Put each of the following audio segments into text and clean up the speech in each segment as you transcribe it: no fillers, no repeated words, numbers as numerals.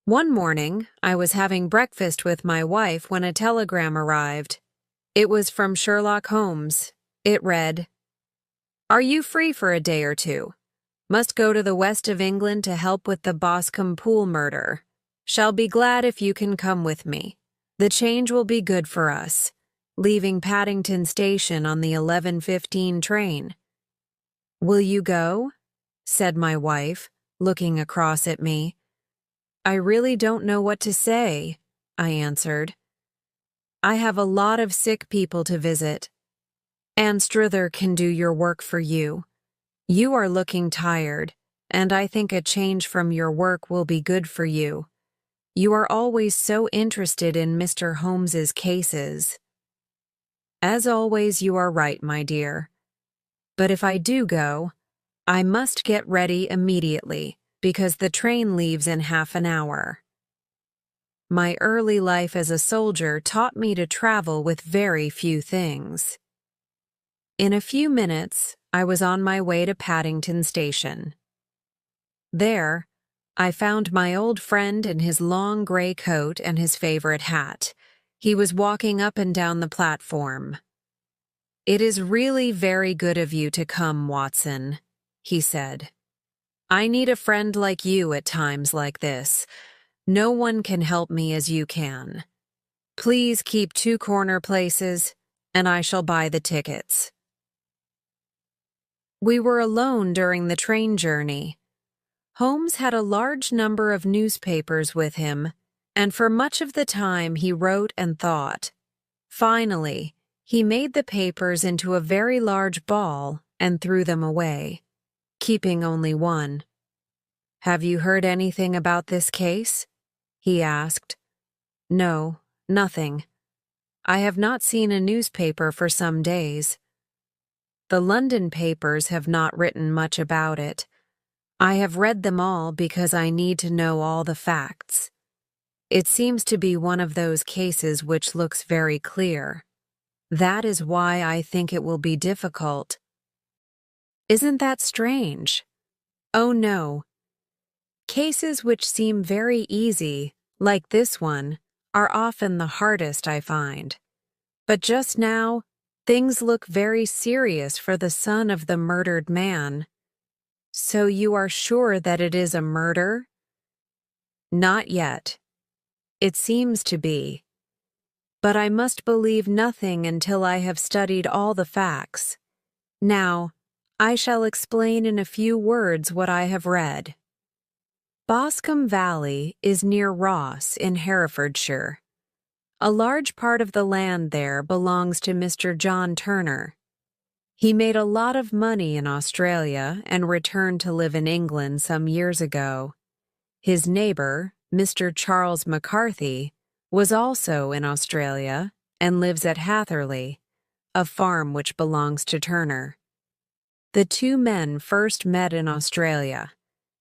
One morning, I was having breakfast with my wife when a telegram arrived. It was from Sherlock Holmes. It read, "Are you free for a day or two? Must go to the west of England to help with the Boscombe Pool murder. Shall be glad if you can come with me. The change will be good for us. Leaving Paddington Station on the 11:15 train." "Will you go?" said my wife, looking across at me. "I really don't know what to say," I answered. "I have a lot of sick people to visit. Anstruther can do your work for you. You are looking tired, and I think a change from your work will be good for you. You are always so interested in Mr. Holmes's cases." "As always, you are right, my dear. But if I do go, I must get ready immediately, because the train leaves in half an hour." My early life as a soldier taught me to travel with very few things. In a few minutes, I was on my way to Paddington Station. There, I found my old friend in his long gray coat and his favorite hat. He was walking up and down the platform. "It is really very good of you to come, Watson," he said. "I need a friend like you at times like this. No one can help me as you can. Please keep 2 corner places, and I shall buy the tickets." We were alone during the train journey. Holmes had a large number of newspapers with him, and for much of the time he wrote and thought. Finally, he made the papers into a very large ball and threw them away, keeping only one. "Have you heard anything about this case?" he asked. "No, nothing. I have not seen a newspaper for some days. The London papers have not written much about it. I have read them all because I need to know all the facts. It seems to be one of those cases which looks very clear. That is why I think it will be difficult." "Isn't that strange?" "Oh no. Cases which seem very easy, like this one, are often the hardest, I find. But just now, things look very serious for the son of the murdered man." "So you are sure that it is a murder?" "Not yet. It seems to be. But I must believe nothing until I have studied all the facts. Now, I shall explain in a few words what I have read. Boscombe Valley is near Ross in Herefordshire. A large part of the land there belongs to Mr. John Turner. He made a lot of money in Australia and returned to live in England some years ago. His neighbor, Mr. Charles McCarthy, was also in Australia and lives at Hatherley, a farm which belongs to Turner. The two men first met in Australia,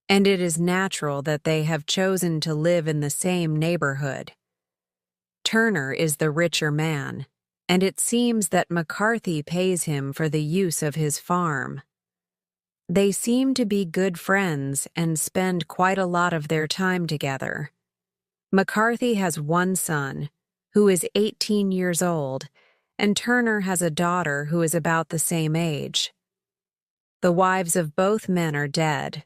and it is natural that they have chosen to live in the same neighborhood. Turner is the richer man, and it seems that McCarthy pays him for the use of his farm. They seem to be good friends and spend quite a lot of their time together. McCarthy has one son, who is 18 years old, and Turner has a daughter who is about the same age. The wives of both men are dead.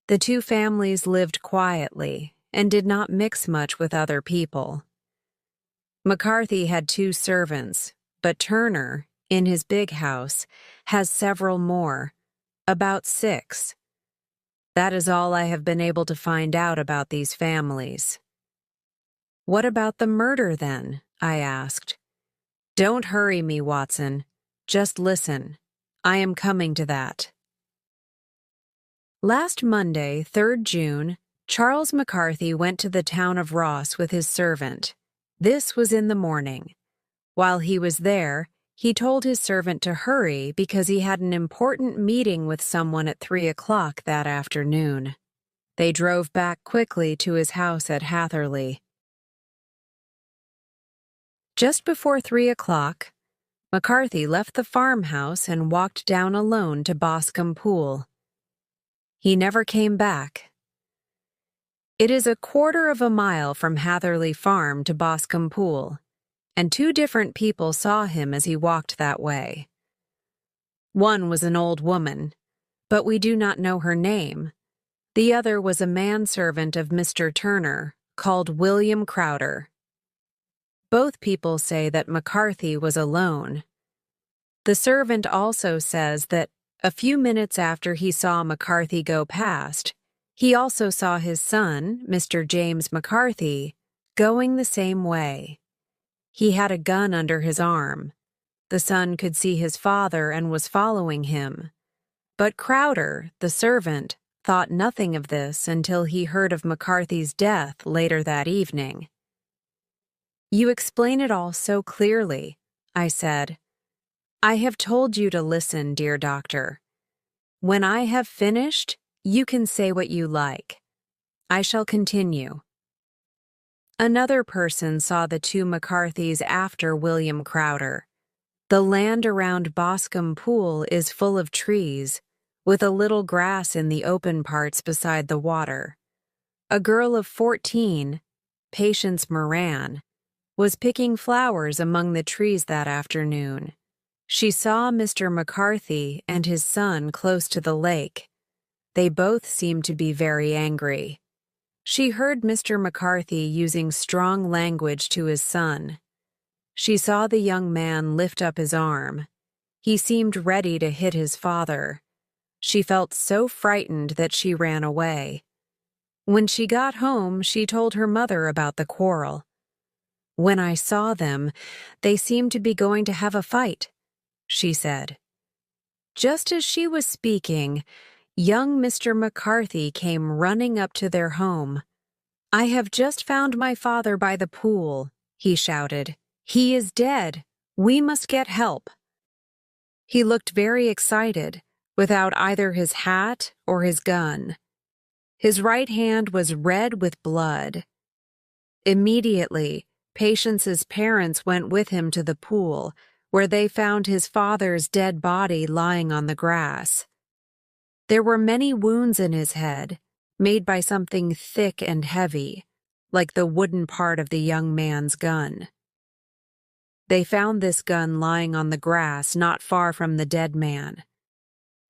The two families lived quietly and did not mix much with other people. McCarthy had 2 servants, but Turner, in his big house, has several more, about 6. That is all I have been able to find out about these families." "What about the murder, then?" I asked. "Don't hurry me, Watson. Just listen. I am coming to that." Last Monday, 3rd June, Charles McCarthy went to the town of Ross with his servant. This was in the morning. While he was there, he told his servant to hurry because he had an important meeting with someone at 3 o'clock that afternoon. They drove back quickly to his house at Hatherley. Just before 3 o'clock, McCarthy left the farmhouse and walked down alone to Boscombe Pool. He never came back. It is 1/4 of a mile from Hatherley Farm to Boscombe Pool, and 2 different people saw him as he walked that way. One was an old woman, but we do not know her name. The other was a manservant of Mr. Turner, called William Crowder. Both people say that McCarthy was alone. The servant also says that a few minutes after he saw McCarthy go past, he also saw his son, Mr. James McCarthy, going the same way. He had a gun under his arm. The son could see his father and was following him. But Crowder, the servant, thought nothing of this until he heard of McCarthy's death later that evening. "You explain it all so clearly," I said. "I have told you to listen, dear doctor. When I have finished, you can say what you like. I shall continue. Another person saw the 2 McCarthys after William Crowder. The land around Boscombe Pool is full of trees, with a little grass in the open parts beside the water. A girl of 14, Patience Moran, was picking flowers among the trees that afternoon. She saw Mr. McCarthy and his son close to the lake. They both seemed to be very angry. She heard Mr. McCarthy using strong language to his son. She saw the young man lift up his arm. He seemed ready to hit his father. She felt so frightened that she ran away. When she got home, she told her mother about the quarrel. "When I saw them, they seemed to be going to have a fight," she said. Just as she was speaking, young Mr. McCarthy came running up to their home. "I have just found my father by the pool," he shouted. "He is dead. We must get help." He looked very excited, without either his hat or his gun. His right hand was red with blood. Immediately, Patience's parents went with him to the pool, where they found his father's dead body lying on the grass. There were many wounds in his head, made by something thick and heavy, like the wooden part of the young man's gun. They found this gun lying on the grass not far from the dead man.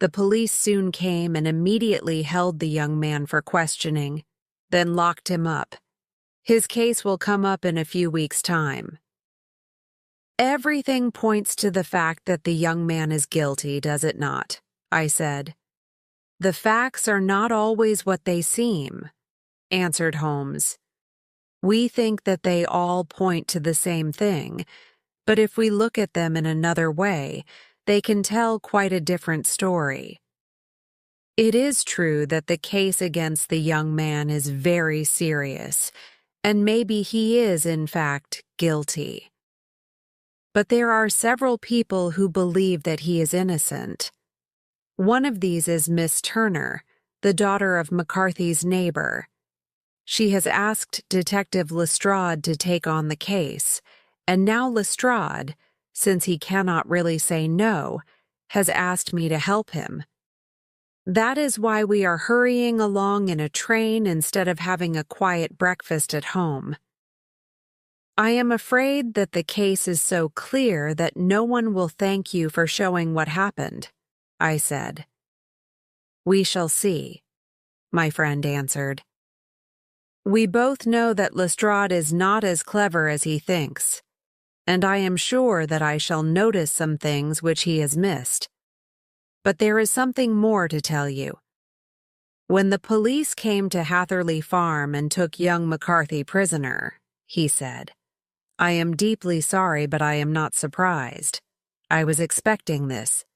The police soon came and immediately held the young man for questioning, then locked him up. His case will come up in a few weeks' time. "Everything points to the fact that the young man is guilty, does it not?" I said. "The facts are not always what they seem," answered Holmes. "We think that they all point to the same thing, but if we look at them in another way, they can tell quite a different story. It is true that the case against the young man is very serious, and maybe he is, in fact, guilty. But there are several people who believe that he is innocent. One of these is Miss Turner, the daughter of McCarthy's neighbor. She has asked Detective Lestrade to take on the case, and now Lestrade, since he cannot really say no, has asked me to help him. That is why we are hurrying along in a train instead of having a quiet breakfast at home. I am afraid that the case is so clear that no one will thank you for showing what happened," I said. "We shall see," my friend answered. "We both know that Lestrade is not as clever as he thinks, and I am sure that I shall notice some things which he has missed. But there is something more to tell you. When the police came to Hatherley Farm and took young McCarthy prisoner," he said, "I am deeply sorry, but I am not surprised. I was expecting this."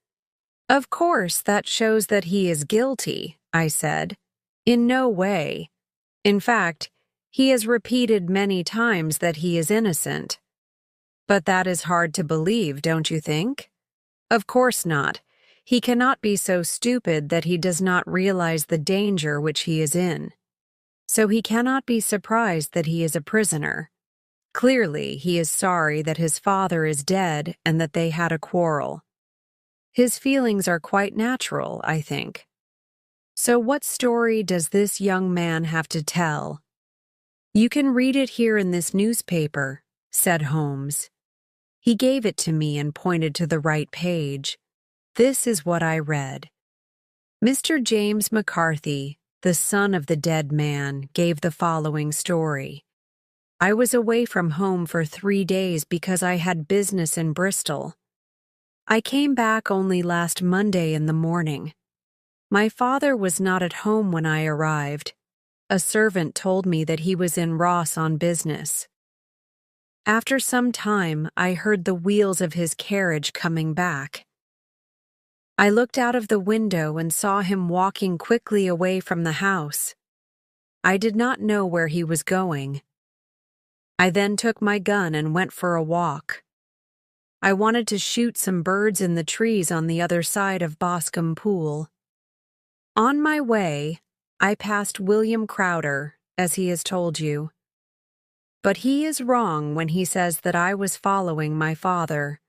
"Of course, that shows that he is guilty," I said. "In no way. In fact, he has repeated many times that he is innocent. But that is hard to believe, don't you think?" "Of course not. He cannot be so stupid that he does not realize the danger which he is in. So he cannot be surprised that he is a prisoner. Clearly, he is sorry that his father is dead and that they had a quarrel. His feelings are quite natural, I think." So what story does this young man have to tell? You can read it here in this newspaper, said Holmes. He gave it to me and pointed to the right page. This is what I read. Mr. James McCarthy, the son of the dead man, gave the following story. I was away from home for 3 days because I had business in Bristol. I came back only last Monday in the morning. My father was not at home when I arrived. A servant told me that he was in Ross on business. After some time, I heard the wheels of his carriage coming back. I looked out of the window and saw him walking quickly away from the house. I did not know where he was going. I then took my gun and went for a walk. I wanted to shoot some birds in the trees on the other side of Boscombe Pool. On my way, I passed William Crowder, as he has told you. But he is wrong when he says that I was following my father.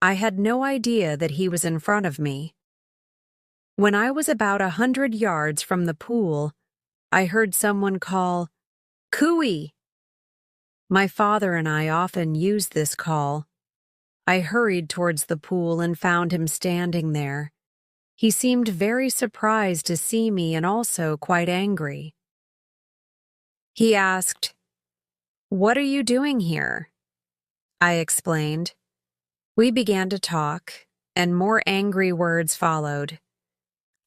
I had no idea that he was in front of me. When I was about 100 yards from the pool, I heard someone call, "Cooey!" My father and I often used this call. I hurried towards the pool and found him standing there. He seemed very surprised to see me and also quite angry. He asked, "What are you doing here?" I explained. We began to talk, and more angry words followed.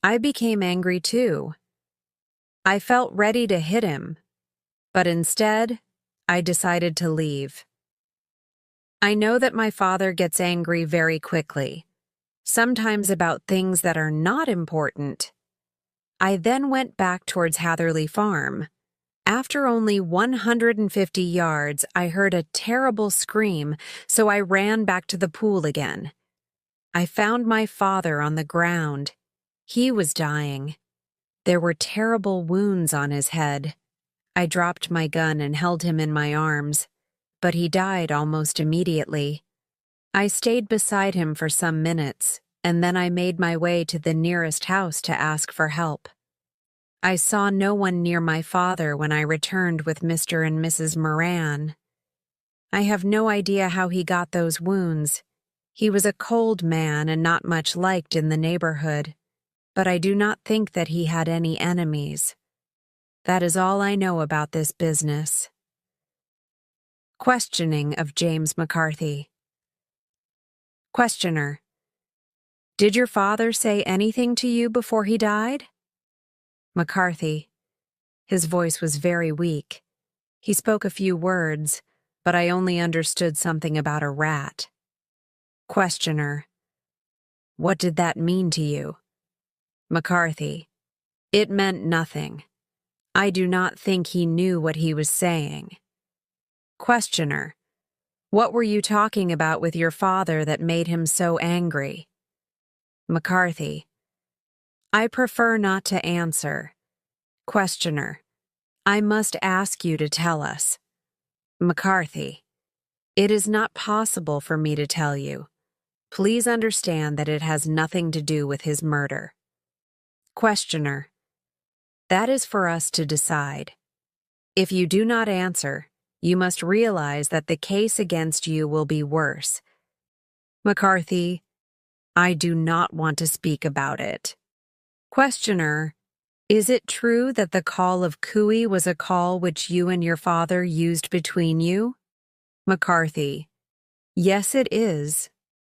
I became angry too. I felt ready to hit him, but instead, I decided to leave. I know that my father gets angry very quickly, sometimes about things that are not important. I then went back towards Hatherley Farm. After only 150 yards, I heard a terrible scream, so I ran back to the pool again. I found my father on the ground. He was dying. There were terrible wounds on his head. I dropped my gun and held him in my arms, but he died almost immediately. I stayed beside him for some minutes, and then I made my way to the nearest house to ask for help. I saw no one near my father when I returned with Mr. and Mrs. Moran. I have no idea how he got those wounds. He was a cold man and not much liked in the neighborhood, but I do not think that he had any enemies. That is all I know about this business. Questioning of James McCarthy. Questioner: Did your father say anything to you before he died? McCarthy. His voice was very weak. He spoke a few words, but I only understood something about a rat. Questioner: What did that mean to you? McCarthy: It meant nothing. I do not think he knew what he was saying. Questioner: What were you talking about with your father that made him so angry? McCarthy: I prefer not to answer. Questioner: I must ask you to tell us. McCarthy: It is not possible for me to tell you. Please understand that it has nothing to do with his murder. Questioner: That is for us to decide. If you do not answer, you must realize that the case against you will be worse. McCarthy: I do not want to speak about it. Questioner: Is it true that the call of cooey was a call which you and your father used between you? McCarthy: Yes, it is.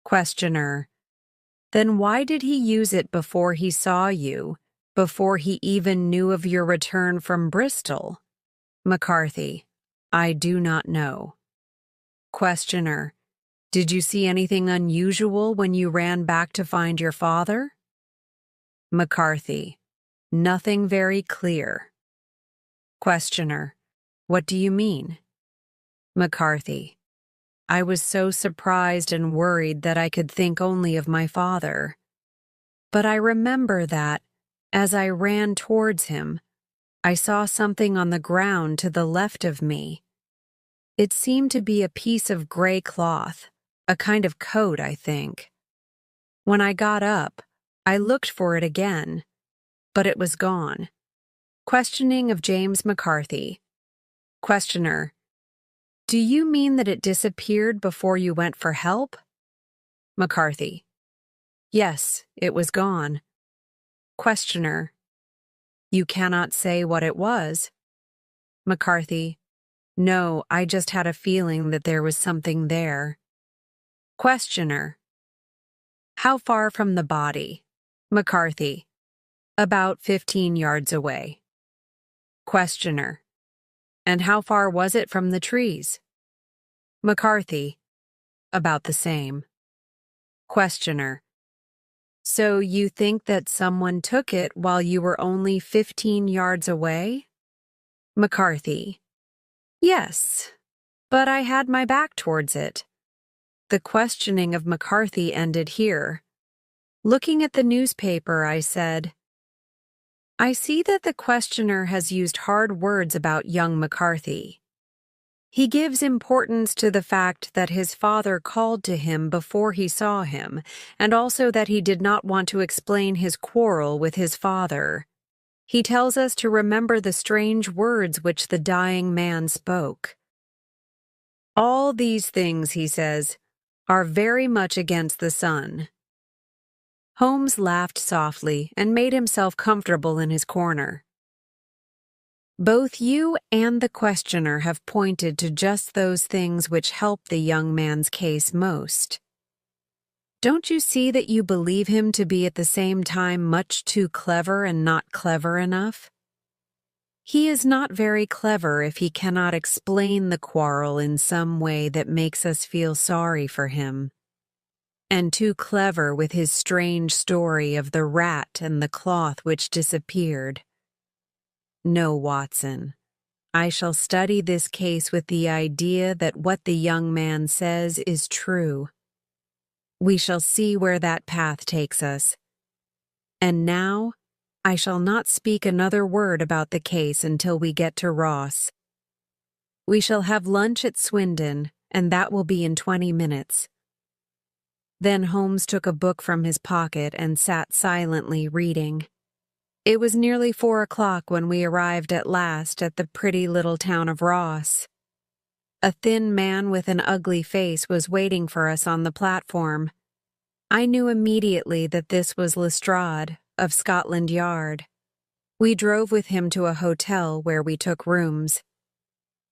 Questioner: Then why did he use it before he saw you, before he even knew of your return from Bristol? McCarthy: I do not know. Questioner: Did you see anything unusual when you ran back to find your father? McCarthy: Nothing very clear. Questioner: What do you mean? McCarthy: I was so surprised and worried that I could think only of my father. But I remember that, as I ran towards him, I saw something on the ground to the left of me. It seemed to be a piece of gray cloth, a kind of coat, I think. When I got up, I looked for it again, but it was gone. Questioning of James McCarthy. Questioner: Do you mean that it disappeared before you went for help? McCarthy: Yes, it was gone. Questioner: You cannot say what it was? McCarthy: No, I just had a feeling that there was something there. Questioner: How far from the body? McCarthy: About 15 yards away. Questioner: And how far was it from the trees? McCarthy: About the same. Questioner: So you think that someone took it while you were only 15 yards away? McCarthy: Yes, but I had my back towards it. The questioning of McCarthy ended here. Looking at the newspaper, I said, I see that the questioner has used hard words about young McCarthy. He gives importance to the fact that his father called to him before he saw him, and also that he did not want to explain his quarrel with his father. He tells us to remember the strange words which the dying man spoke. All these things, he says, are very much against the sun. Holmes laughed softly and made himself comfortable in his corner. Both you and the questioner have pointed to just those things which help the young man's case most. Don't you see that you believe him to be at the same time much too clever and not clever enough? He is not very clever if he cannot explain the quarrel in some way that makes us feel sorry for him, and too clever with his strange story of the rat and the cloth which disappeared. No, Watson, I shall study this case with the idea that what the young man says is true. We shall see where that path takes us. And now, I shall not speak another word about the case until we get to Ross. We shall have lunch at Swindon, and that will be in 20 minutes. Then Holmes took a book from his pocket and sat silently reading. It was nearly 4 o'clock when we arrived at last at the pretty little town of Ross. A thin man with an ugly face was waiting for us on the platform. I knew immediately that this was Lestrade, of Scotland Yard. We drove with him to a hotel where we took rooms.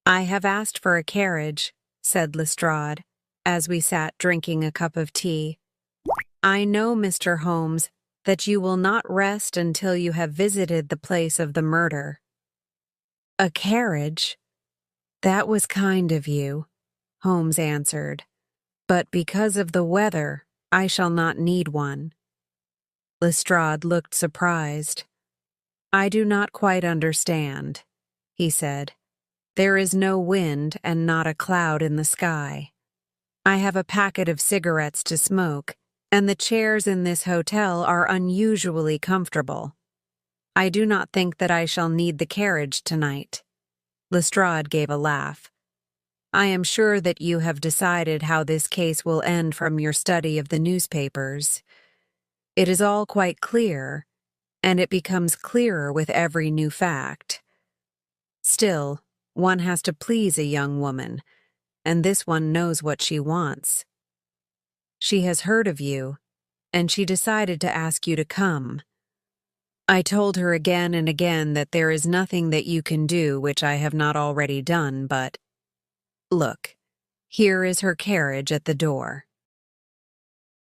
I have asked for a carriage, said Lestrade, as we sat drinking a cup of tea. I know, Mr. Holmes, that you will not rest until you have visited the place of the murder. A carriage? That was kind of you, Holmes answered. But because of the weather, I shall not need one. Lestrade looked surprised. I do not quite understand, he said. There is no wind and not a cloud in the sky. I have a packet of cigarettes to smoke, and the chairs in this hotel are unusually comfortable. I do not think that I shall need the carriage tonight. Lestrade gave a laugh. I am sure that you have decided how this case will end from your study of the newspapers. It is all quite clear, and it becomes clearer with every new fact. Still, one has to please a young woman, and this one knows what she wants. She has heard of you, and she decided to ask you to come. I told her again and again that there is nothing that you can do which I have not already done, but look, here is her carriage at the door.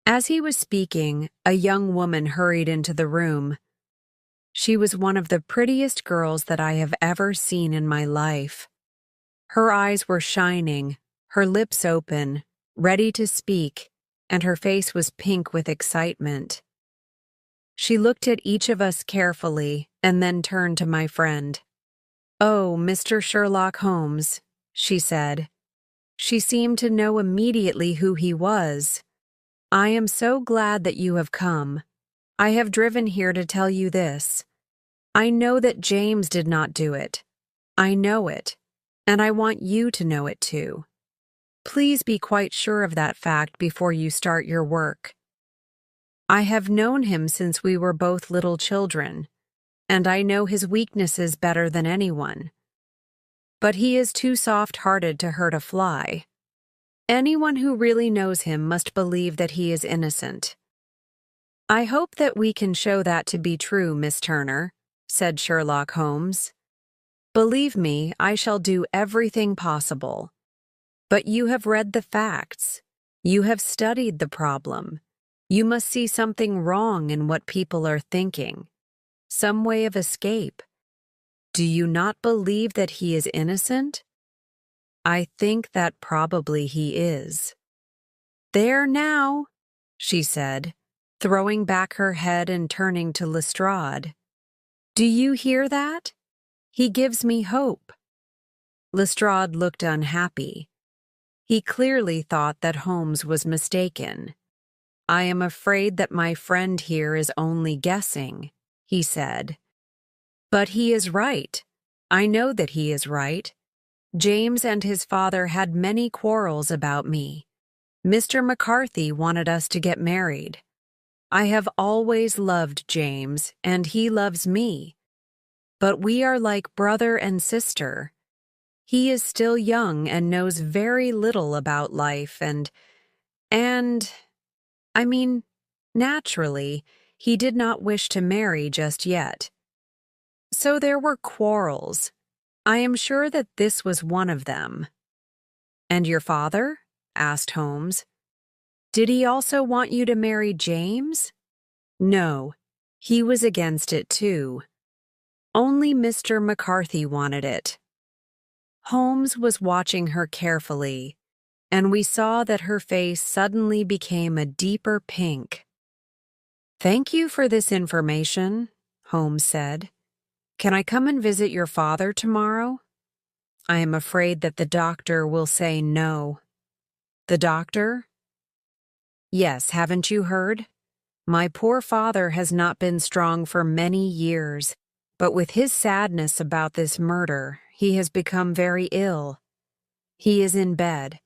As he was speaking, a young woman hurried into the room. She was one of the prettiest girls that I have ever seen in my life. Her eyes were shining, her lips open, ready to speak, and her face was pink with excitement. She looked at each of us carefully and then turned to my friend. "Oh, Mr. Sherlock Holmes," she said. She seemed to know immediately who he was. "I am so glad that you have come. I have driven here to tell you this. I know that James did not do it. I know it, and I want you to know it too. Please be quite sure of that fact before you start your work. I have known him since we were both little children. and I know his weaknesses better than anyone. But he is too soft-hearted to hurt a fly. Anyone who really knows him must believe that he is innocent." "I hope that we can show that to be true, Miss Turner," said Sherlock Holmes. "Believe me, I shall do everything possible. But you have read the facts. You have studied the problem. You must see something wrong in what people are thinking. Some way of escape. Do you not believe that he is innocent?" "I think that probably he is." "There now," she said, throwing back her head and turning to Lestrade. "Do you hear that? He gives me hope." Lestrade looked unhappy. He clearly thought that Holmes was mistaken. "I am afraid that my friend here is only guessing," he said. "But he is right. I know that he is right. James and his father had many quarrels about me. Mr. McCarthy wanted us to get married. I have always loved James, and he loves me. But we are like brother and sister. He is still young and knows very little about life and, I mean, naturally, he did not wish to marry just yet. So there were quarrels. I am sure that this was one of them." "And your father?" asked Holmes. "Did he also want you to marry James?" "No, he was against it too. Only Mr. McCarthy wanted it." Holmes was watching her carefully, and we saw that her face suddenly became a deeper pink. "Thank you for this information," Holmes said. "Can I come and visit your father tomorrow? I am afraid that the doctor will say no." "The doctor?" "Yes, haven't you heard? My poor father has not been strong for many years, but with his sadness about this murder, he has become very ill. He is in bed,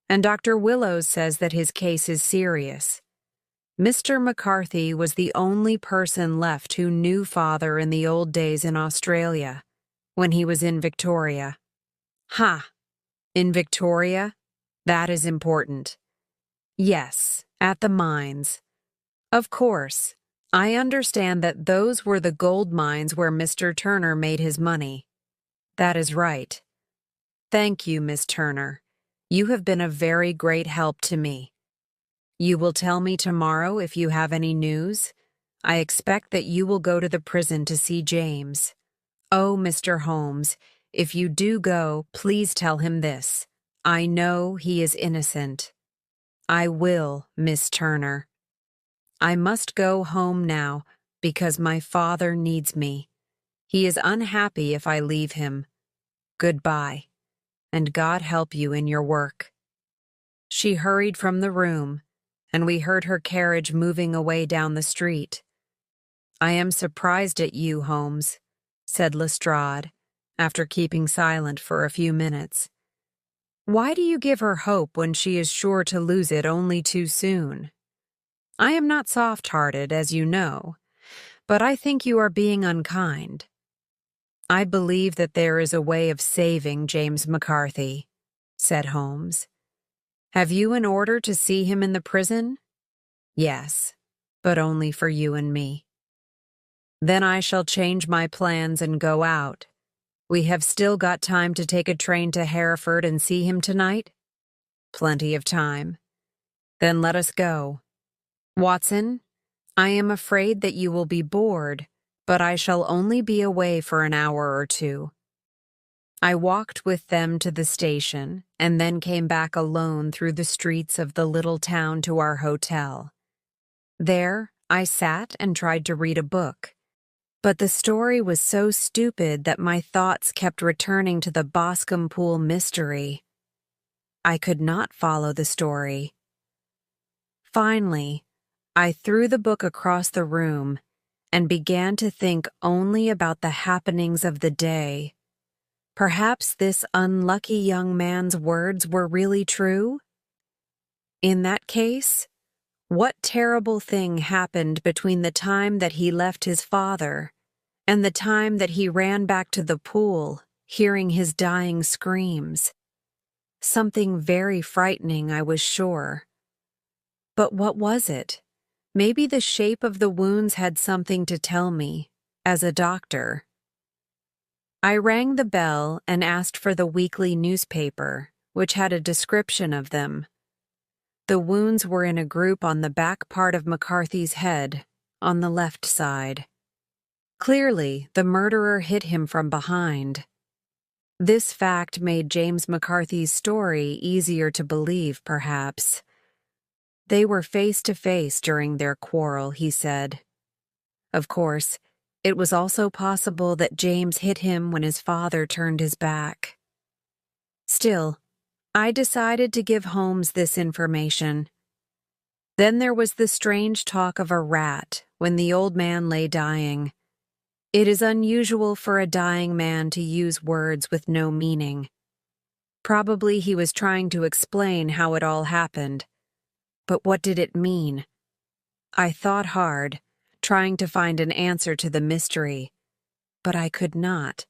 and Dr. Willows says that his case is serious. Mr. McCarthy was the only person left who knew father in the old days in Australia, when he was in Victoria." "Ha! In Victoria? That is important." "Yes, at the mines. Of course, I understand that those were the gold mines where Mr. Turner made his money." "That is right. Thank you, Miss Turner. You have been a very great help to me. You will tell me tomorrow if you have any news. I expect that you will go to the prison to see James. Oh, Mr. Holmes, if you do go, please tell him this. I know he is innocent." "I will, Miss Turner. I must go home now because my father needs me. He is unhappy if I leave him. Goodbye, and God help you in your work." She hurried from the room, and we heard her carriage moving away down the street. "I am surprised at you, Holmes," said Lestrade, after keeping silent for a few minutes. "Why do you give her hope when she is sure to lose it only too soon? I am not soft-hearted, as you know, but I think you are being unkind. I believe that there is a way of saving James McCarthy," said Holmes. "Have you an order to see him in the prison?" "Yes, but only for you and me." "Then I shall change my plans and go out. We have still got time to take a train to Hereford and see him tonight?" "Plenty of time." "Then let us go. Watson, I am afraid that you will be bored, but I shall only be away for an hour or two." I walked with them to the station and then came back alone through the streets of the little town to our hotel. There, I sat and tried to read a book, but the story was so stupid that my thoughts kept returning to the Boscombe Pool mystery. I could not follow the story. Finally, I threw the book across the room and began to think only about the happenings of the day. Perhaps this unlucky young man's words were really true? In that case, what terrible thing happened between the time that he left his father and the time that he ran back to the pool, hearing his dying screams. Something very frightening, I was sure. But what was it? Maybe the shape of the wounds had something to tell me, as a doctor. I rang the bell and asked for the weekly newspaper, which had a description of them. The wounds were in a group on the back part of McCarthy's head, on the left side. Clearly, the murderer hit him from behind. This fact made James McCarthy's story easier to believe, perhaps. They were face to face during their quarrel, he said. Of course, it was also possible that James hit him when his father turned his back. Still, I decided to give Holmes this information. Then there was the strange talk of a rat when the old man lay dying. It is unusual for a dying man to use words with no meaning. Probably he was trying to explain how it all happened. But what did it mean? I thought hard, trying to find an answer to the mystery, but I could not.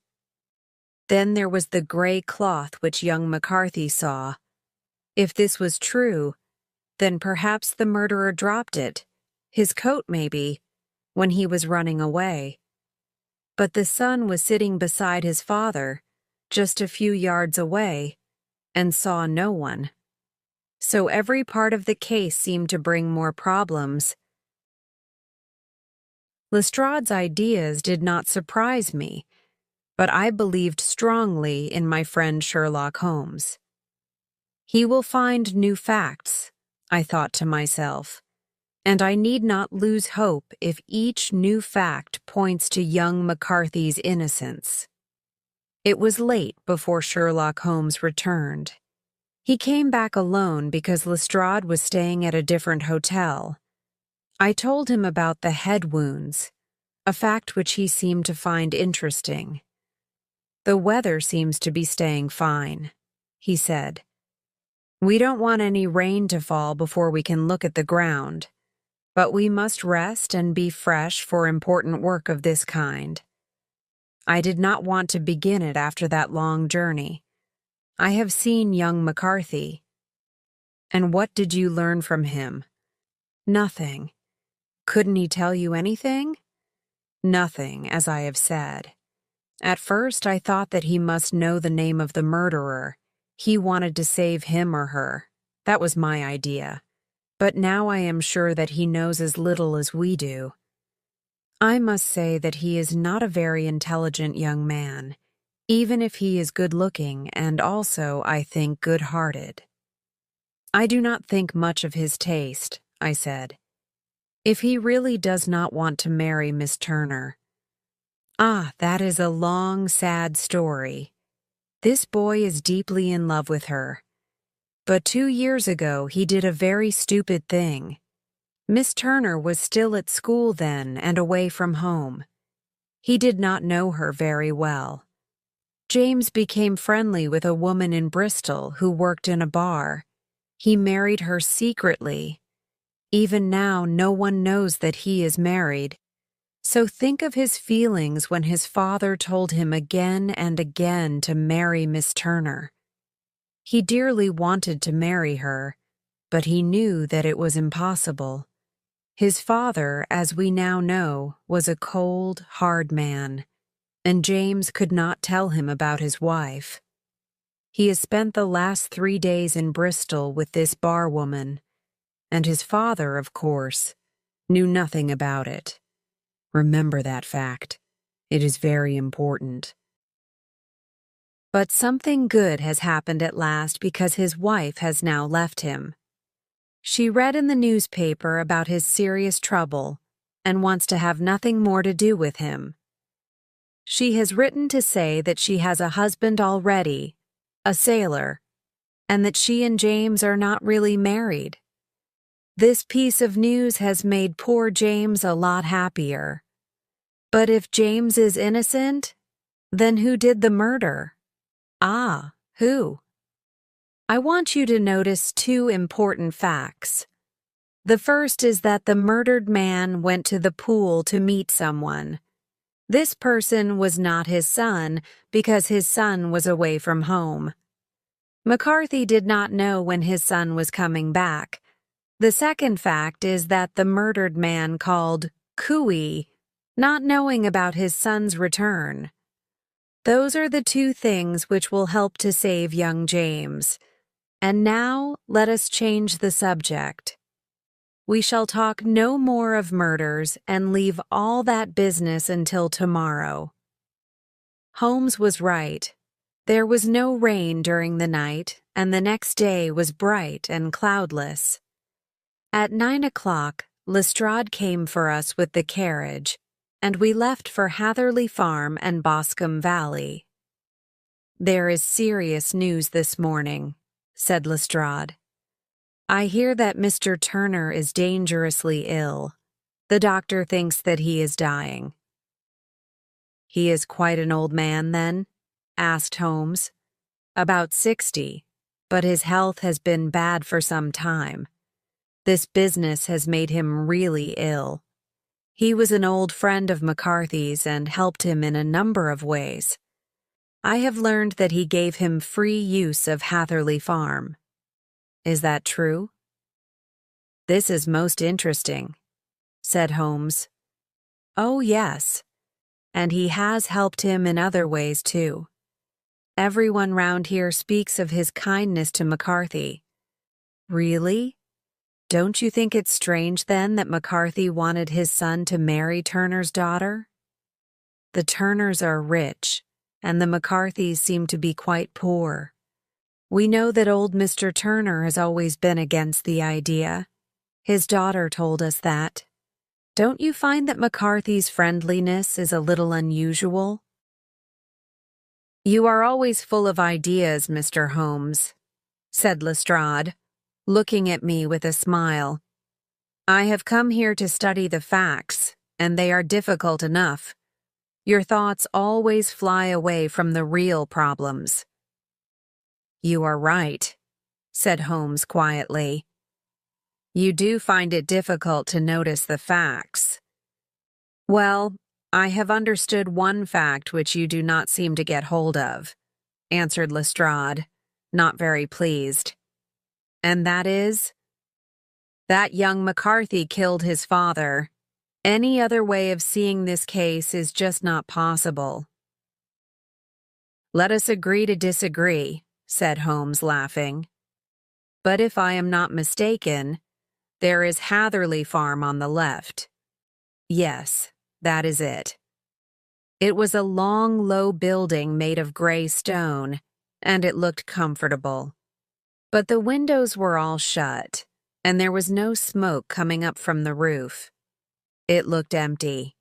Then there was the gray cloth which young McCarthy saw. If this was true, then perhaps the murderer dropped it, his coat maybe, when he was running away. But the son was sitting beside his father, just a few yards away, and saw no one. So every part of the case seemed to bring more problems. Lestrade's ideas did not surprise me, but I believed strongly in my friend Sherlock Holmes. He will find new facts, I thought to myself, and I need not lose hope if each new fact points to young McCarthy's innocence. It was late before Sherlock Holmes returned. He came back alone because Lestrade was staying at a different hotel. I told him about the head wounds, a fact which he seemed to find interesting. The weather seems to be staying fine, he said. We don't want any rain to fall before we can look at the ground, but we must rest and be fresh for important work of this kind. I did not want to begin it after that long journey. I have seen young McCarthy. And what did you learn from him? Nothing. Couldn't he tell you anything? Nothing, as I have said. At first I thought that he must know the name of the murderer. He wanted to save him or her. That was my idea. But now I am sure that he knows as little as we do. I must say that he is not a very intelligent young man, even if he is good-looking and also, I think, good-hearted. I do not think much of his taste, I said. If he really does not want to marry Miss Turner. Ah, that is a long, sad story. This boy is deeply in love with her. But 2 years ago he did a very stupid thing. Miss Turner was still at school then and away from home. He did not know her very well. James became friendly with a woman in Bristol who worked in a bar. He married her secretly. Even now, no one knows that he is married. So think of his feelings when his father told him again and again to marry Miss Turner. He dearly wanted to marry her, but he knew that it was impossible. His father, as we now know, was a cold, hard man, and James could not tell him about his wife. He has spent the last 3 days in Bristol with this bar woman, and his father, of course, knew nothing about it. Remember that fact. It is very important. But something good has happened at last because his wife has now left him. She read in the newspaper about his serious trouble and wants to have nothing more to do with him. She has written to say that she has a husband already, a sailor, and that she and James are not really married. This piece of news has made poor James a lot happier. But if James is innocent, then who did the murder? Ah, who? I want you to notice 2 important facts. The first is that the murdered man went to the pool to meet someone. This person was not his son because his son was away from home. McCarthy did not know when his son was coming back. The second fact is that the murdered man called Cooey, not knowing about his son's return. Those are the two things which will help to save young James. And now let us change the subject. We shall talk no more of murders and leave all that business until tomorrow. Holmes was right. There was no rain during the night, and the next day was bright and cloudless. At 9 o'clock, Lestrade came for us with the carriage, and we left for Hatherley Farm and Boscombe Valley. "There is serious news this morning," said Lestrade. "I hear that Mr. Turner is dangerously ill. The doctor thinks that he is dying." "He is quite an old man, then?" asked Holmes. "About 60, but his health has been bad for some time. This business has made him really ill. He was an old friend of McCarthy's and helped him in a number of ways. I have learned that he gave him free use of Hatherley Farm. Is that true?" "This is most interesting," said Holmes. "Oh, yes. And he has helped him in other ways, too. Everyone round here speaks of his kindness to McCarthy." "Really? Don't you think it strange, then, that McCarthy wanted his son to marry Turner's daughter? The Turners are rich, and the McCarthys seem to be quite poor. We know that old Mr. Turner has always been against the idea. His daughter told us that. Don't you find that McCarthy's friendliness is a little unusual?" "You are always full of ideas, Mr. Holmes," said Lestrade, looking at me with a smile. "I have come here to study the facts, and they are difficult enough. Your thoughts always fly away from the real problems." "You are right," said Holmes quietly. "You do find it difficult to notice the facts. Well, I have understood one fact which you do not seem to get hold of," answered Lestrade, not very pleased. "And that is? That young McCarthy killed his father. Any other way of seeing this case is just not possible." "Let us agree to disagree," said Holmes, laughing. "But if I am not mistaken, there is Hatherley Farm on the left. Yes, that is it. It was a long, low building made of gray stone, and it looked comfortable. But the windows were all shut, and there was no smoke coming up from the roof. It looked empty.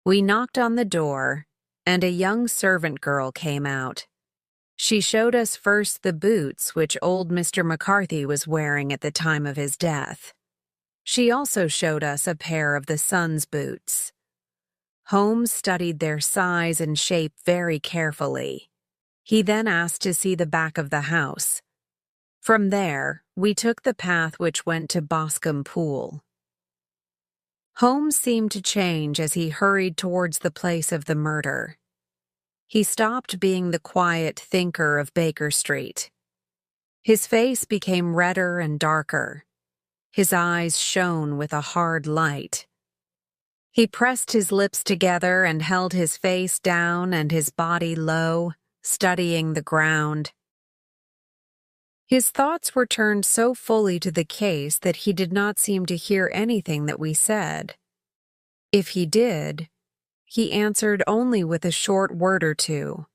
We knocked on the door, and a young servant girl came out. She showed us first the boots which old Mr. McCarthy was wearing at the time of his death. She also showed us a pair of the son's boots. Holmes studied their size and shape very carefully. He then asked to see the back of the house. From there, we took the path which went to Boscombe Pool. Holmes seemed to change as he hurried towards the place of the murder. He stopped being the quiet thinker of Baker Street. His face became redder and darker. His eyes shone with a hard light. He pressed his lips together and held his face down and his body low, studying the ground. His thoughts were turned so fully to the case that he did not seem to hear anything that we said. If he did, he answered only with a short word or two.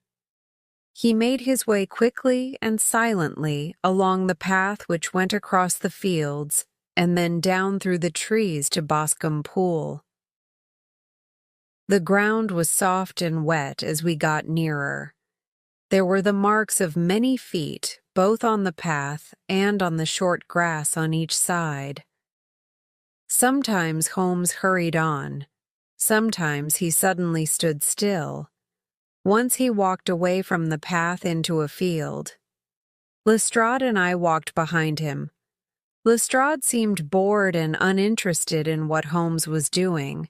He made his way quickly and silently along the path which went across the fields and then down through the trees to Boscombe Pool. The ground was soft and wet as we got nearer. There were the marks of many feet, both on the path and on the short grass on each side. Sometimes Holmes hurried on. Sometimes he suddenly stood still. Once he walked away from the path into a field. Lestrade and I walked behind him. Lestrade seemed bored and uninterested in what Holmes was doing.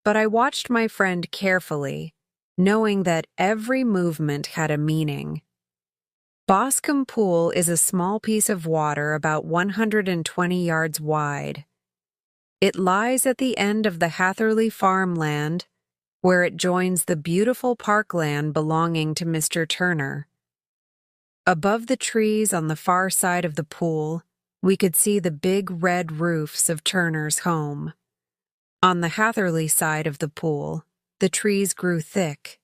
but I watched my friend carefully, knowing that every movement had a meaning. Boscombe Pool is a small piece of water about 120 yards wide. It lies at the end of the Hatherley farmland, where it joins the beautiful parkland belonging to Mr. Turner. Above the trees on the far side of the pool, we could see the big red roofs of Turner's home. On the Hatherley side of the pool, the trees grew thick.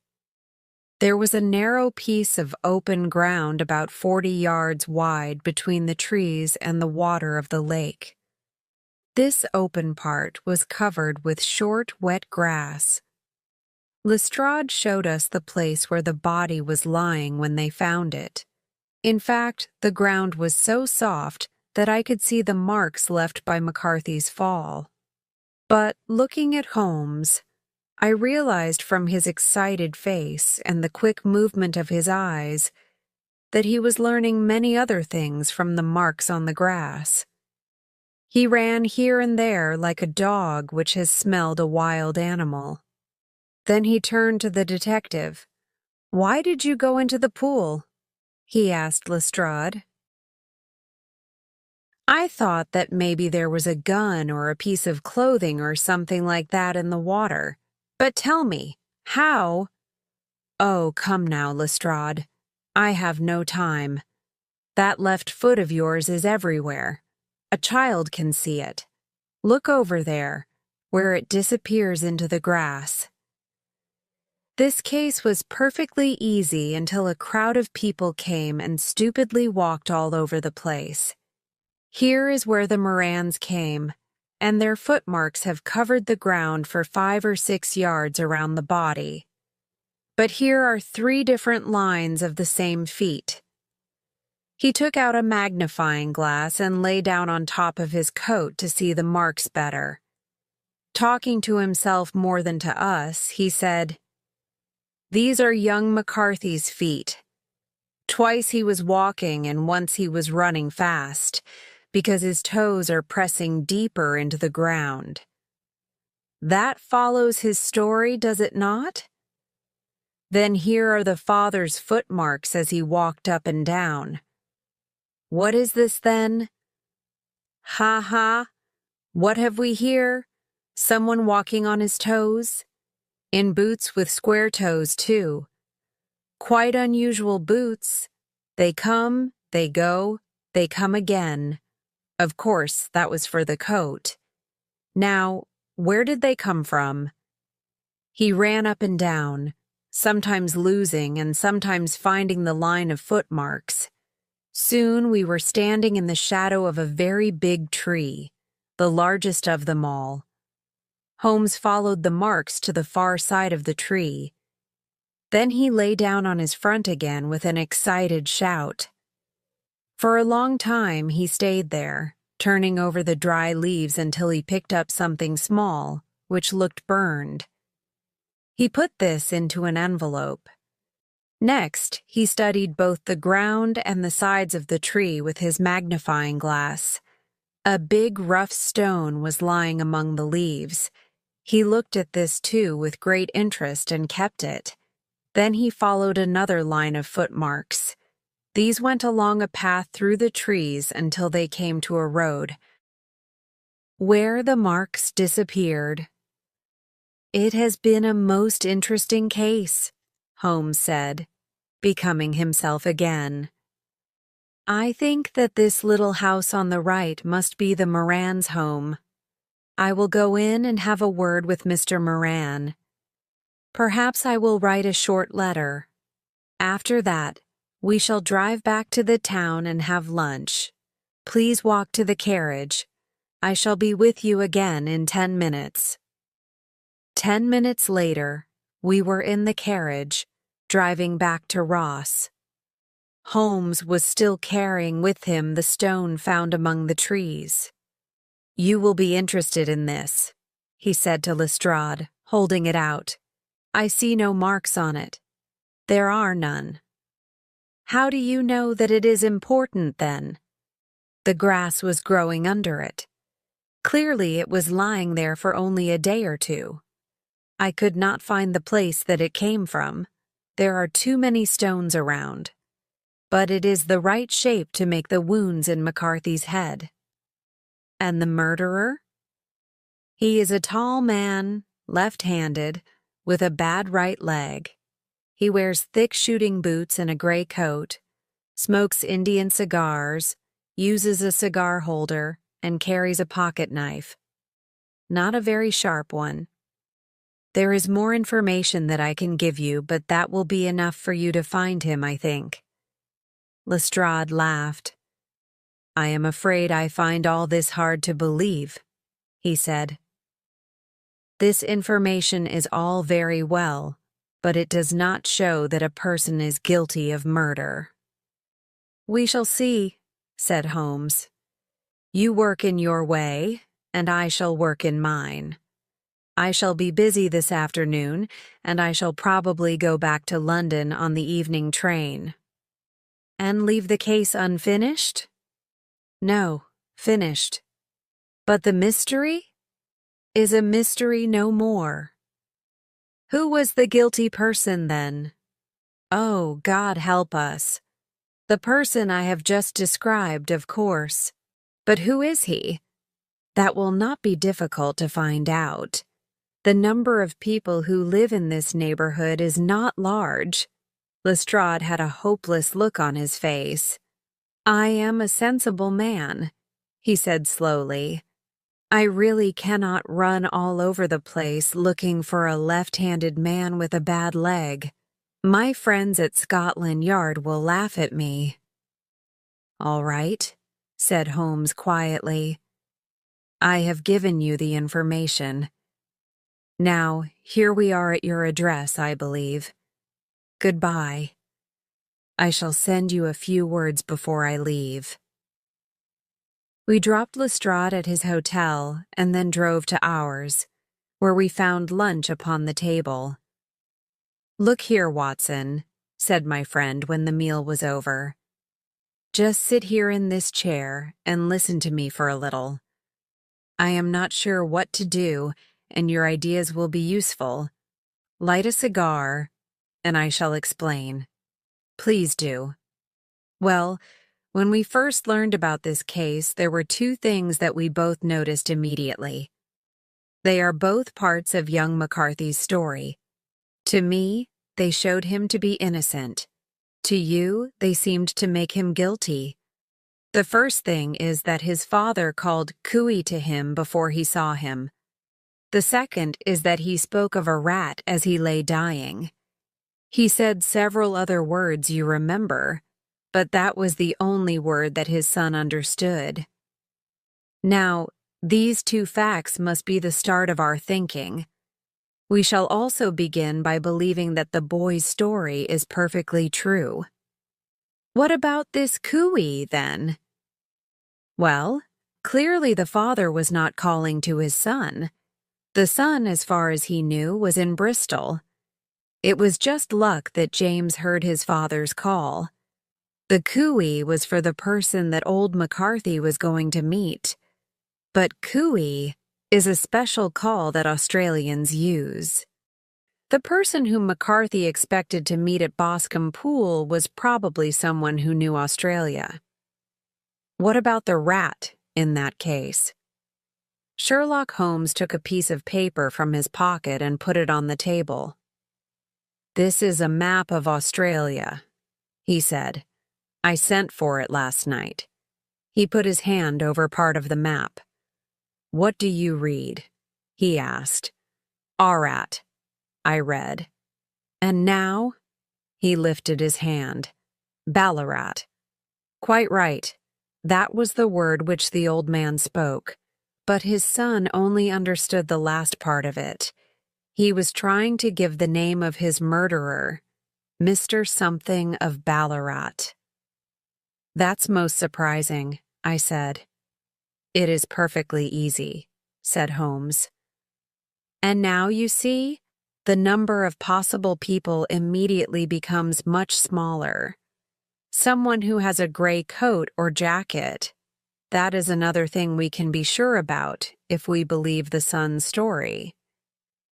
There was a narrow piece of open ground about 40 yards wide between the trees and the water of the lake. This open part was covered with short, wet grass. Lestrade showed us the place where the body was lying when they found it. In fact, the ground was so soft that I could see the marks left by McCarthy's fall. But looking at Holmes, I realized from his excited face and the quick movement of his eyes that he was learning many other things from the marks on the grass. He ran here and there like a dog which has smelled a wild animal. Then he turned to the detective. "Why did you go into the pool?" he asked Lestrade. "I thought that maybe there was a gun or a piece of clothing or something like that in the water. But tell me, how—" "Oh, come now, Lestrade. I have no time. That left foot of yours is everywhere. A child can see it. Look over there, where it disappears into the grass." This case was perfectly easy until a crowd of people came and stupidly walked all over the place. Here is where the Morans came, and their footmarks have covered the ground for 5 or 6 yards around the body. But here are 3 different lines of the same feet. He took out a magnifying glass and lay down on top of his coat to see the marks better. Talking to himself more than to us, he said, "These are young McCarthy's feet. Twice he was walking and once he was running fast, because his toes are pressing deeper into the ground. That follows his story, does it not? Then here are the father's footmarks as he walked up and down. What is this then? Ha ha! What have we here? Someone walking on his toes? In boots with square toes, too. Quite unusual boots. They come, they go, they come again. Of course, that was for the coat. Now, where did they come from?" He ran up and down, sometimes losing and sometimes finding the line of footmarks. Soon we were standing in the shadow of a very big tree, the largest of them all. Holmes followed the marks to the far side of the tree. Then he lay down on his front again with an excited shout. For a long time he stayed there, turning over the dry leaves until he picked up something small, which looked burned. He put this into an envelope. Next, he studied both the ground and the sides of the tree with his magnifying glass. A big rough stone was lying among the leaves. He looked at this too with great interest and kept it. Then he followed another line of footmarks. These went along a path through the trees until they came to a road, where the marks disappeared. "It has been a most interesting case," Holmes said, becoming himself again. "I think that this little house on the right must be the Moran's home. I will go in and have a word with Mr. Moran. Perhaps I will write a short letter. After that, we shall drive back to the town and have lunch. Please walk to the carriage. I shall be with you again in 10 minutes. 10 minutes later, we were in the carriage, driving back to Ross. Holmes was still carrying with him the stone found among the trees. "You will be interested in this," he said to Lestrade, holding it out. "I see no marks on it. There are none." "How do you know that it is important, then?" "The grass was growing under it. Clearly it was lying there for only a day or two. I could not find the place that it came from. There are too many stones around. But it is the right shape to make the wounds in McCarthy's head. And the murderer? He is a tall man, left-handed, with a bad right leg. He wears thick shooting boots and a gray coat, smokes Indian cigars, uses a cigar holder, and carries a pocket knife. Not a very sharp one. There is more information that I can give you, but that will be enough for you to find him, I think. Lestrade laughed. I am afraid I find all this hard to believe, he said. This information is all very well, but it does not show that a person is guilty of murder. We shall see, said Holmes. You work in your way, and I shall work in mine. I shall be busy this afternoon, and I shall probably go back to London on the evening train. And leave the case unfinished? No, finished. But the mystery is a mystery no more. Who was the guilty person then? Oh, God help us. The person I have just described, of course. But who is he? That will not be difficult to find out. The number of people who live in this neighborhood is not large. Lestrade had a hopeless look on his face. I am a sensible man, he said slowly. I really cannot run all over the place looking for a left-handed man with a bad leg. My friends at Scotland Yard will laugh at me. All right, said Holmes quietly. I have given you the information. Now, here we are at your address, I believe. Goodbye. I shall send you a few words before I leave. We dropped Lestrade at his hotel and then drove to ours, where we found lunch upon the table. Look here, Watson, said my friend when the meal was over. Just sit here in this chair and listen to me for a little. I am not sure what to do, and your ideas will be useful. Light a cigar, and I shall explain. Please do. Well, when we first learned about this case, there were two things that we both noticed immediately. They are both parts of young McCarthy's story. To me, they showed him to be innocent. To you, they seemed to make him guilty. The first thing is that his father called cooey to him before he saw him. The second is that he spoke of a rat as he lay dying. He said several other words you remember, but that was the only word that his son understood. Now, these two facts must be the start of our thinking. We shall also begin by believing that the boy's story is perfectly true. What about this cooey, then? Well, clearly the father was not calling to his son. The son, as far as he knew, was in Bristol. It was just luck that James heard his father's call. The cooey was for the person that old McCarthy was going to meet. But cooey is a special call that Australians use. The person whom McCarthy expected to meet at Boscombe Pool was probably someone who knew Australia. What about the rat in that case? Sherlock Holmes took a piece of paper from his pocket and put it on the table. This is a map of Australia, he said. I sent for it last night. He put his hand over part of the map. What do you read? He asked. Arat, I read. And now? He lifted his hand. Ballarat. Quite right. That was the word which the old man spoke. But his son only understood the last part of it. He was trying to give the name of his murderer, Mr. Something of Ballarat. That's most surprising, I said. It is perfectly easy, said Holmes. And now, you see, the number of possible people immediately becomes much smaller. Someone who has a gray coat or jacket. That is another thing we can be sure about if we believe the son's story.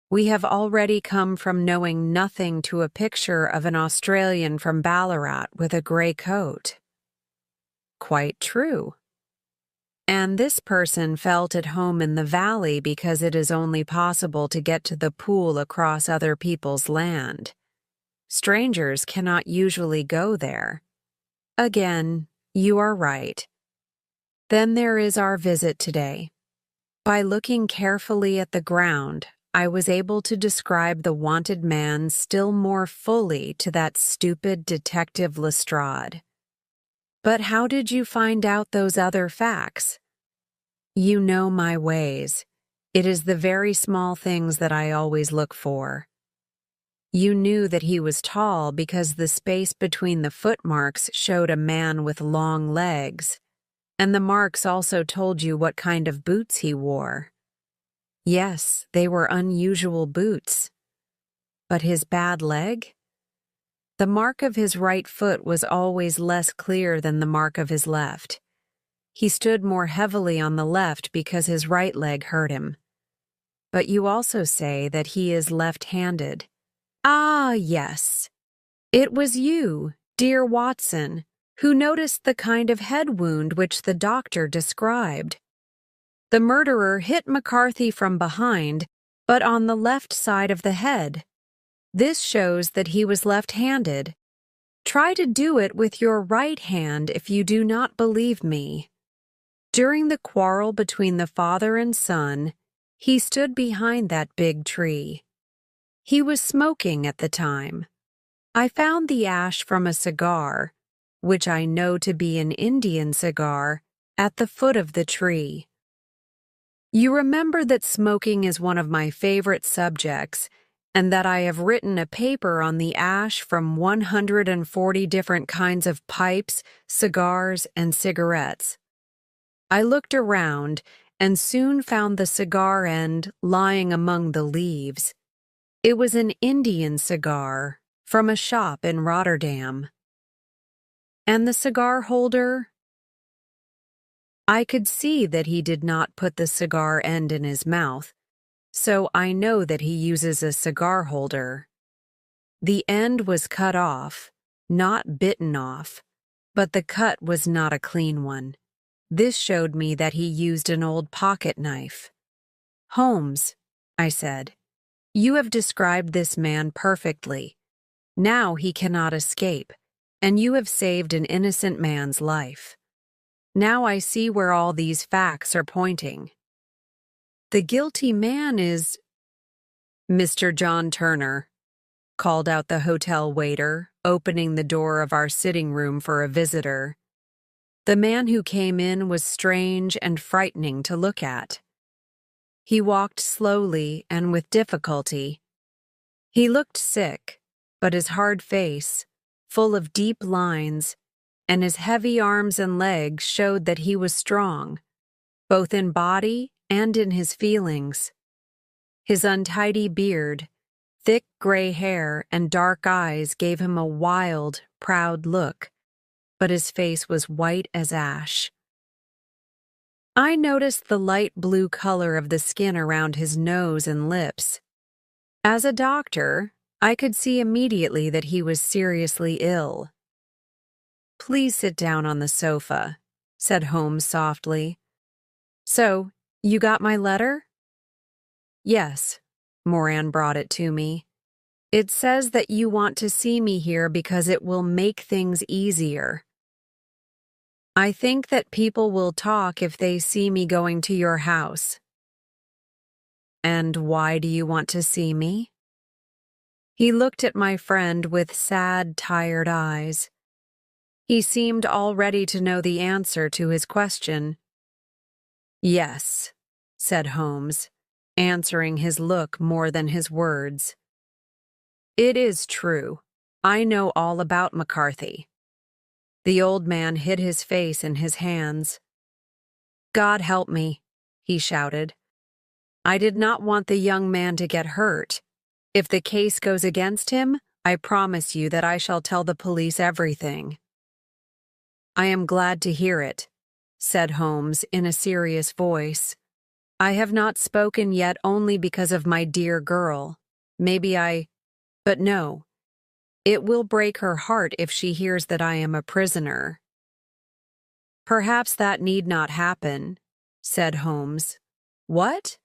We have already come from knowing nothing to a picture of an Australian from Ballarat with a grey coat. Quite true. And this person felt at home in the valley because it is only possible to get to the pool across other people's land. Strangers cannot usually go there. Again, you are right. Then there is our visit today. By looking carefully at the ground, I was able to describe the wanted man still more fully to that stupid Detective Lestrade. But how did you find out those other facts? You know my ways. It is the very small things that I always look for. You knew that he was tall because the space between the footmarks showed a man with long legs, and the marks also told you what kind of boots he wore. Yes, they were unusual boots. But his bad leg? The mark of his right foot was always less clear than the mark of his left. He stood more heavily on the left because his right leg hurt him. But you also say that he is left-handed. Ah, yes. It was you, dear Watson, who noticed the kind of head wound which the doctor described. The murderer hit McCarthy from behind, but on the left side of the head. This shows that he was left-handed. Try to do it with your right hand if you do not believe me. During the quarrel between the father and son, he stood behind that big tree. He was smoking at the time. I found the ash from a cigar, which I know to be an Indian cigar, at the foot of the tree. You remember that smoking is one of my favorite subjects, and that I have written a paper on the ash from 140 different kinds of pipes, cigars, and cigarettes. I looked around and soon found the cigar end lying among the leaves. It was an Indian cigar from a shop in Rotterdam. And the cigar holder? I could see that he did not put the cigar end in his mouth, so I know that he uses a cigar holder. The end was cut off, not bitten off, but the cut was not a clean one. This showed me that he used an old pocket knife. Holmes, I said, you have described this man perfectly. Now he cannot escape, and you have saved an innocent man's life. Now I see where all these facts are pointing. The guilty man is Mr. John Turner, called out the hotel waiter, opening the door of our sitting room for a visitor. The man who came in was strange and frightening to look at. He walked slowly and with difficulty. He looked sick, but his hard face, full of deep lines, and his heavy arms and legs showed that he was strong, both in body and in his feelings. His untidy beard, thick gray hair, and dark eyes gave him a wild, proud look, but his face was white as ash. I noticed the light blue color of the skin around his nose and lips. As a doctor, I could see immediately that he was seriously ill. Please sit down on the sofa, said Holmes softly. So, you got my letter? Yes, Moran brought it to me. It says that you want to see me here because it will make things easier. I think that people will talk if they see me going to your house. And why do you want to see me? He looked at my friend with sad, tired eyes. He seemed already to know the answer to his question. Yes, said Holmes, answering his look more than his words. It is true. I know all about McCarthy. The old man hid his face in his hands. God help me, he shouted. I did not want the young man to get hurt. If the case goes against him, I promise you that I shall tell the police everything. I am glad to hear it, said Holmes in a serious voice. I have not spoken yet only because of my dear girl. But no, it will break her heart if she hears that I am a prisoner." "Perhaps that need not happen," said Holmes. "What?"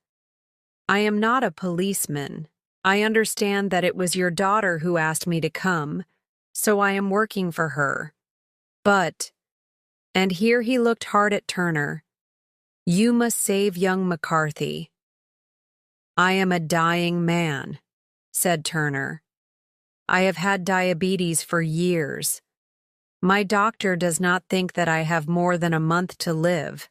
"I am not a policeman. I understand that it was your daughter who asked me to come, so I am working for her. But," and here he looked hard at Turner, "you must save young McCarthy." "I am a dying man," said Turner. "I have had diabetes for years. My doctor does not think that I have more than a month to live,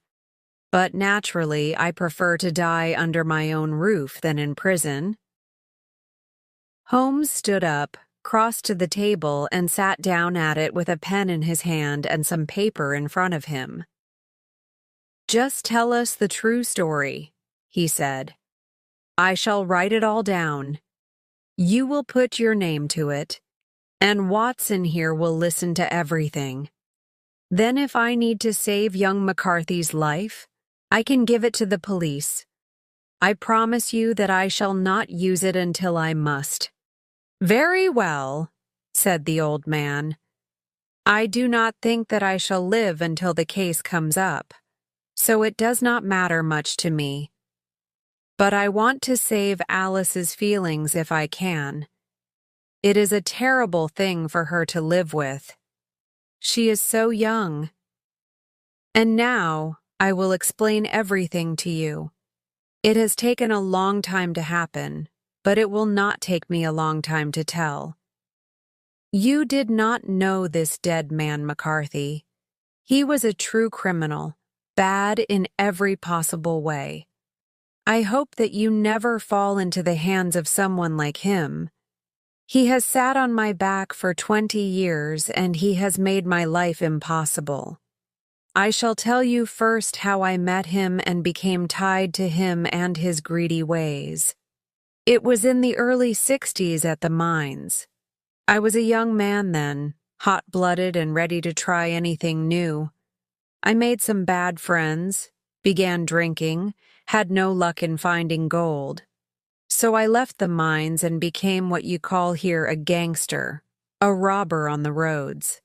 but naturally I prefer to die under my own roof than in prison." Holmes stood up, crossed to the table, and sat down at it with a pen in his hand and some paper in front of him. "Just tell us the true story," he said. "I shall write it all down. You will put your name to it, and Watson here will listen to everything. Then if I need to save young McCarthy's life, I can give it to the police. I promise you that I shall not use it until I must." "Very well," said the old man. "I do not think that I shall live until the case comes up, so it does not matter much to me. But I want to save Alice's feelings if I can. It is a terrible thing for her to live with. She is so young. And now I will explain everything to you. It has taken a long time to happen, but it will not take me a long time to tell. You did not know this dead man McCarthy. He was a true criminal, bad in every possible way. I hope that you never fall into the hands of someone like him. He has sat on my back for 20 years and he has made my life impossible. I shall tell you first how I met him and became tied to him and his greedy ways. It was in the early 60s at the mines. I was a young man then, hot-blooded and ready to try anything new. I made some bad friends, began drinking, had no luck in finding gold. So I left the mines and became what you call here a gangster, a robber on the roads.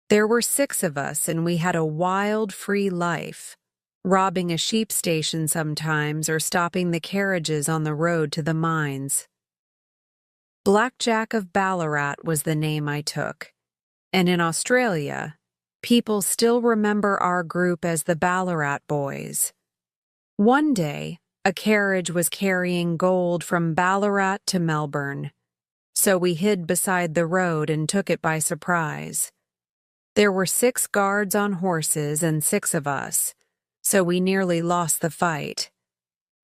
There were 6 of us and we had a wild, free life, robbing a sheep station sometimes or stopping the carriages on the road to the mines. Blackjack of Ballarat was the name I took, and in Australia, people still remember our group as the Ballarat Boys. One day, a carriage was carrying gold from Ballarat to Melbourne, so we hid beside the road and took it by surprise. There were 6 guards on horses and 6 of us, so we nearly lost the fight.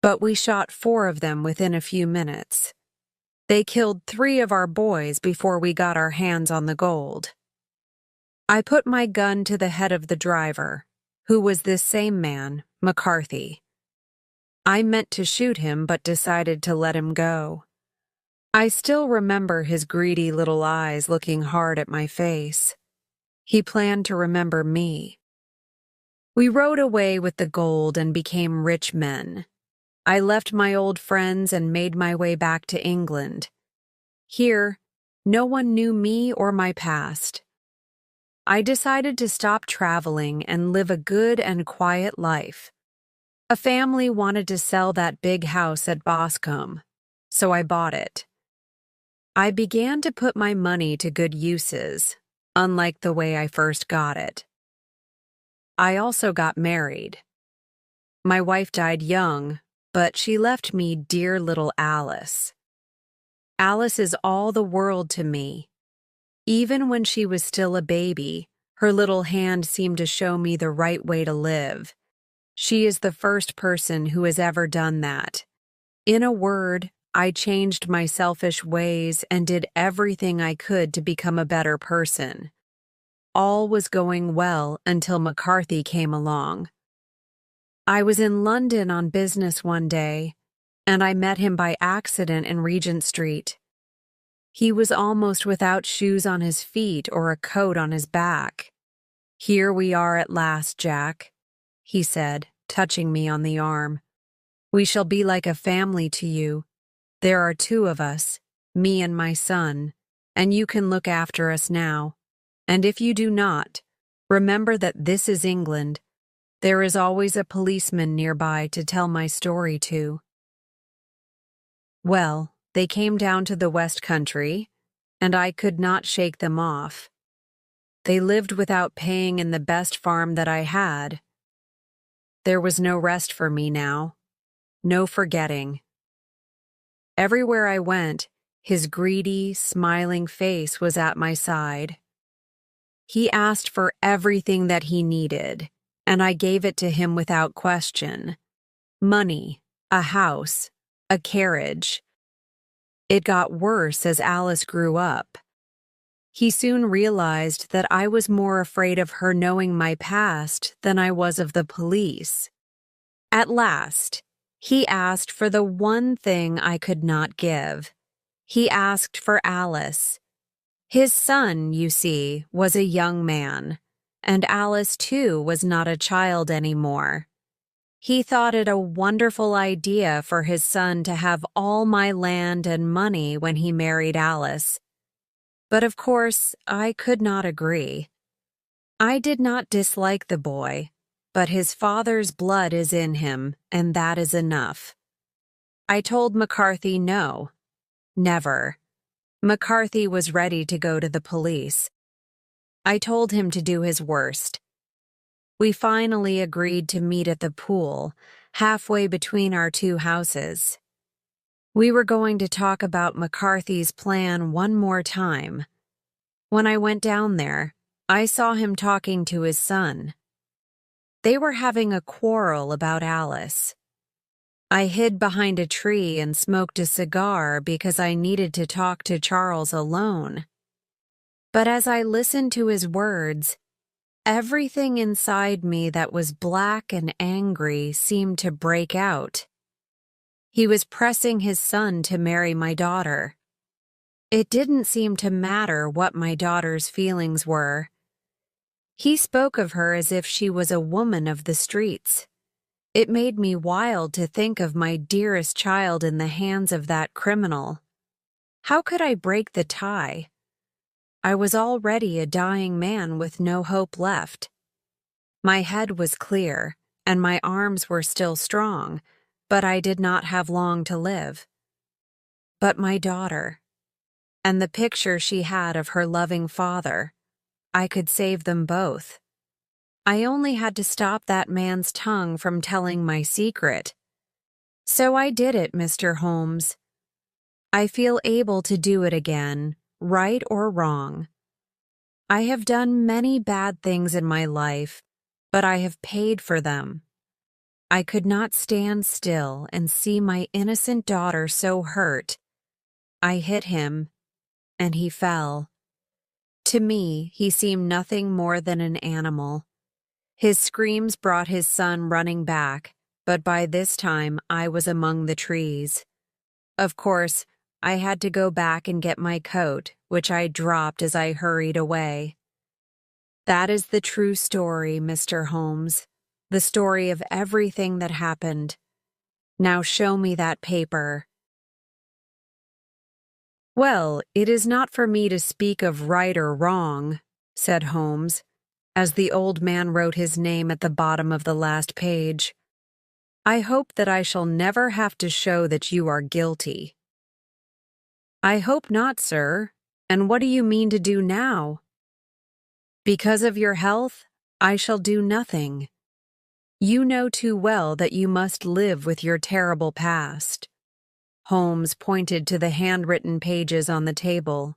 But we shot 4 of them within a few minutes. They killed 3 of our boys before we got our hands on the gold. I put my gun to the head of the driver, who was this same man, McCarthy. I meant to shoot him but decided to let him go. I still remember his greedy little eyes looking hard at my face. He planned to remember me. We rode away with the gold and became rich men. I left my old friends and made my way back to England. Here, no one knew me or my past. I decided to stop traveling and live a good and quiet life. A family wanted to sell that big house at Boscombe, so I bought it. I began to put my money to good uses, unlike the way I first got it. I also got married. My wife died young, but she left me dear little Alice. Alice is all the world to me. Even when she was still a baby, her little hand seemed to show me the right way to live. She is the first person who has ever done that. In a word, I changed my selfish ways and did everything I could to become a better person. All was going well until McCarthy came along. I was in London on business one day, and I met him by accident in Regent Street. He was almost without shoes on his feet or a coat on his back. "Here we are at last, Jack," he said, touching me on the arm. We shall be like a family to you. There are two of us, me and my son, and you can look after us now. And if you do not, remember that this is England. There is always a policeman nearby to tell my story to." Well, they came down to the West Country, and I could not shake them off. They lived without paying in the best farm that I had. There was no rest for me now, no forgetting. Everywhere I went, his greedy, smiling face was at my side. He asked for everything that he needed, and I gave it to him without question. Money, a house, a carriage. It got worse as Alice grew up. He soon realized that I was more afraid of her knowing my past than I was of the police. At last, he asked for the one thing I could not give. He asked for Alice. His son, you see, was a young man, and Alice, too, was not a child anymore. He thought it a wonderful idea for his son to have all my land and money when he married Alice. But of course, I could not agree. I did not dislike the boy, but his father's blood is in him, and that is enough. I told McCarthy no, never. McCarthy was ready to go to the police. I told him to do his worst. We finally agreed to meet at the pool, halfway between our two houses. We were going to talk about McCarthy's plan one more time. When I went down there, I saw him talking to his son. They were having a quarrel about Alice. I hid behind a tree and smoked a cigar because I needed to talk to Charles alone. But as I listened to his words, everything inside me that was black and angry seemed to break out. He was pressing his son to marry my daughter. It didn't seem to matter what my daughter's feelings were. He spoke of her as if she was a woman of the streets. It made me wild to think of my dearest child in the hands of that criminal. How could I break the tie? I was already a dying man with no hope left. My head was clear, and my arms were still strong, but I did not have long to live. But my daughter, and the picture she had of her loving father, I could save them both. I only had to stop that man's tongue from telling my secret. So I did it, Mr. Holmes. I feel able to do it again, right or wrong. I have done many bad things in my life, but I have paid for them. I could not stand still and see my innocent daughter so hurt. I hit him, and he fell. To me, he seemed nothing more than an animal. His screams brought his son running back, but by this time I was among the trees. Of course, I had to go back and get my coat, which I dropped as I hurried away. That is the true story, Mr. Holmes, the story of everything that happened. Now show me that paper. Well, it is not for me to speak of right or wrong, said Holmes, as the old man wrote his name at the bottom of the last page. I hope that I shall never have to show that you are guilty. I hope not, sir. And what do you mean to do now? Because of your health, I shall do nothing. You know too well that you must live with your terrible past. Holmes pointed to the handwritten pages on the table.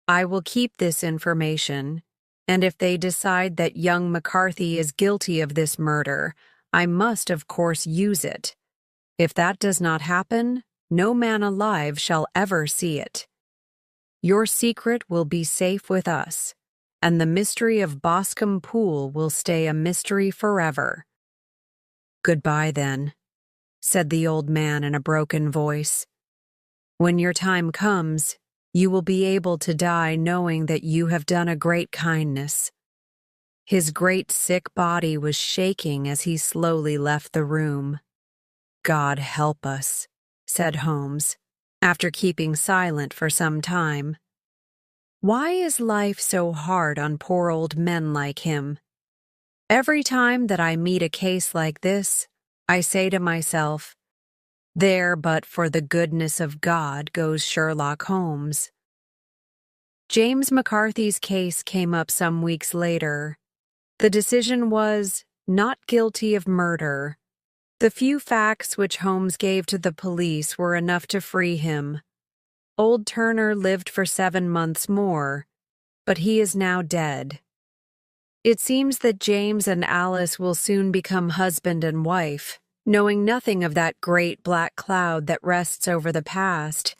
I will keep this information, and if they decide that young McCarthy is guilty of this murder, I must, of course, use it. If that does not happen, no man alive shall ever see it. Your secret will be safe with us, and the mystery of Boscombe Pool will stay a mystery forever. Goodbye, then, said the old man in a broken voice. When your time comes, you will be able to die knowing that you have done a great kindness. His great sick body was shaking as he slowly left the room. God help us," said Holmes, after keeping silent for some time. "Why is life so hard on poor old men like him? Every time that I meet a case like this, I say to myself, 'There but for the goodness of God goes Sherlock Holmes.'" James McCarthy's case came up some weeks later. The decision was not guilty of murder. The few facts which Holmes gave to the police were enough to free him. Old Turner lived for 7 months more, but he is now dead. It seems that James and Alice will soon become husband and wife, knowing nothing of that great black cloud that rests over the past